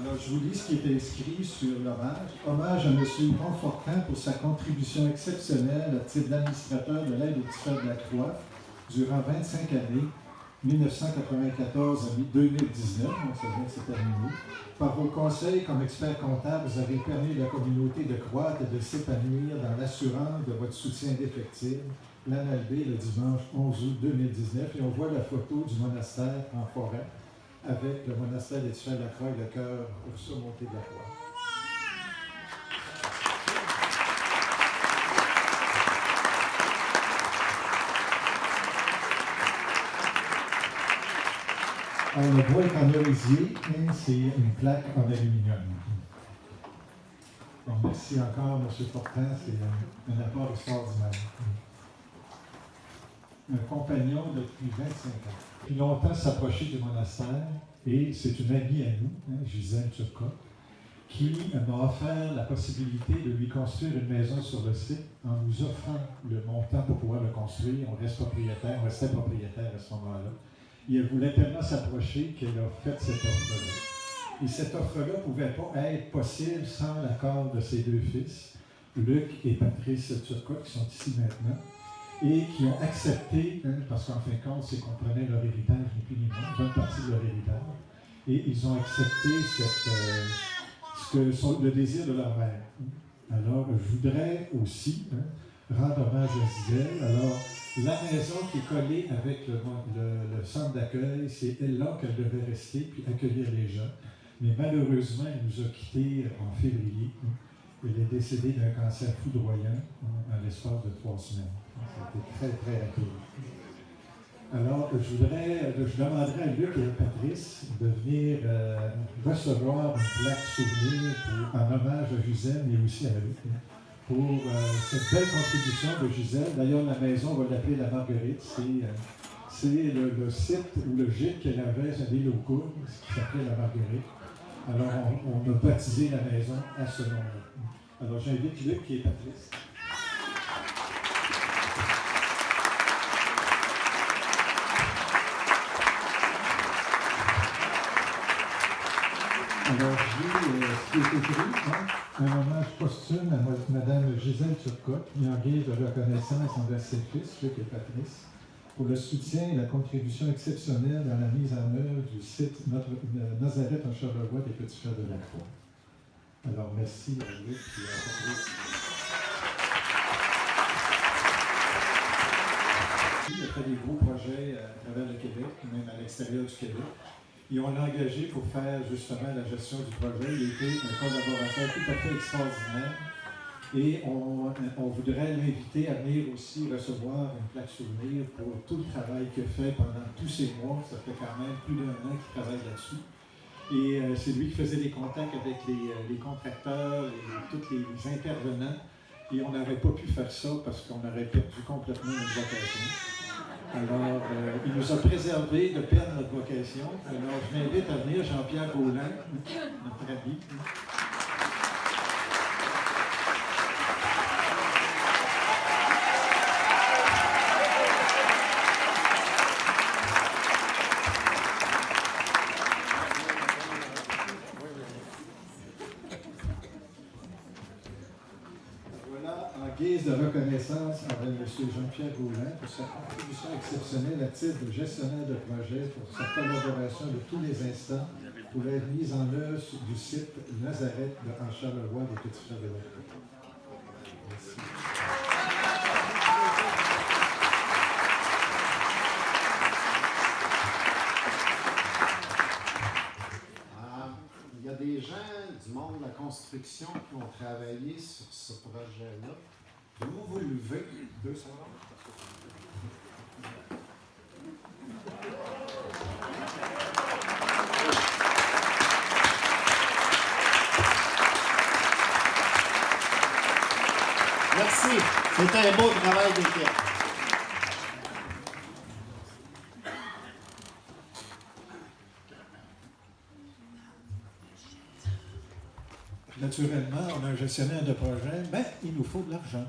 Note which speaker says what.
Speaker 1: Alors, je vous lis ce qui est inscrit sur l'hommage. Hommage à M. Yvon Fortin pour sa contribution exceptionnelle à titre d'administrateur de l'aide aux diffèrent de la Croix durant 25 années, 1994 à 2019, donc ça vient de se terminer. Par vos conseils comme expert comptable, vous avez permis à la communauté de croître et de s'épanouir dans l'assurance de votre soutien indéfectible. L'Analbé, le dimanche 11 août 2019, et on voit la photo du monastère en forêt avec le monastère des Diffèrent de la Croix et le cœur surmonté de la croix. Alors, le bois est en orisier et c'est une plaque en aluminium. Donc, merci encore, M. Fortin, c'est un apport extraordinaire. Un compagnon depuis 25 ans. Depuis longtemps s'approcher du monastère et c'est une amie à nous, Gisèle Turcotte, qui m'a offert la possibilité de lui construire une maison sur le site en nous offrant le montant pour pouvoir le construire. On restait propriétaire à ce moment-là. Et elle voulait tellement s'approcher qu'elle a fait cette offre-là. Et cette offre-là ne pouvait pas être possible sans l'accord de ses deux fils, Luc et Patrice Turcotte, qui sont ici maintenant, et qui ont accepté, parce qu'en fin de compte, c'est qu'on prenait leur héritage, ni plus ni moins, une bonne partie de leur héritage, et ils ont accepté le désir de leur mère. Alors, je voudrais aussi rendre hommage à Gisèle. Alors, la maison qui est collée avec le centre d'accueil, c'est là qu'elle devait rester puis accueillir les gens. Mais malheureusement, elle nous a quittés en février. Elle est décédée d'un cancer foudroyant en l'espace de 3 semaines. C'était très, très rapide. Alors, je demanderai à Luc et à Patrice de venir recevoir une plaque souvenir en hommage à Gisèle, mais aussi à Luc, pour cette belle contribution de Gisèle. D'ailleurs, la maison, on va l'appeler la Marguerite. C'est le site ou le gîte qu'elle avait à l'île aux Cournes, qui s'appelait la Marguerite. Alors, on a baptisé la maison à ce nom-là. Alors, j'invite Luc et Patrice. Alors, j'ai ce qui est écrit, un hommage posthume à Mme Gisèle Turcotte, qui en guise de reconnaissance envers ses fils, Luc et Patrice, pour le soutien et la contribution exceptionnelle dans la mise en œuvre du site Nazareth en Charlevoix des Petits Frères de la Croix. Alors, merci à Luc et à Patrice. Il a fait des gros projets à travers le Québec, même à l'extérieur du Québec. Et on l'a engagé pour faire justement la gestion du projet. Il a été un collaborateur tout à fait extraordinaire. Et on voudrait l'inviter à venir aussi recevoir une plaque souvenir pour tout le travail qu'il a fait pendant tous ces mois. Ça fait quand même plus d'1 an qu'il travaille là-dessus. Et c'est lui qui faisait les contacts avec les contracteurs et tous les intervenants. Et on n'aurait pas pu faire ça parce qu'on aurait perdu complètement notre vocation. Alors, il nous a préservé de perdre notre vocation. Alors, je m'invite à venir Jean-Pierre Gaulin, notre ami. En guise de reconnaissance envers M. Jean-Pierre Gaulin pour sa contribution exceptionnelle à titre de gestionnaire de projet, pour sa collaboration de tous les instants pour la mise en œuvre du site Nazareth en Charlevoix des Petits Frères de la Croix. Merci.
Speaker 2: Il y a des gens du monde de la construction qui ont travaillé sur ce projet-là. Pouvez-vous vous lever 2 secondes? Merci. C'est un beau travail d'équipe.
Speaker 1: Naturellement, on a un gestionnaire de projet, mais il nous faut de l'argent.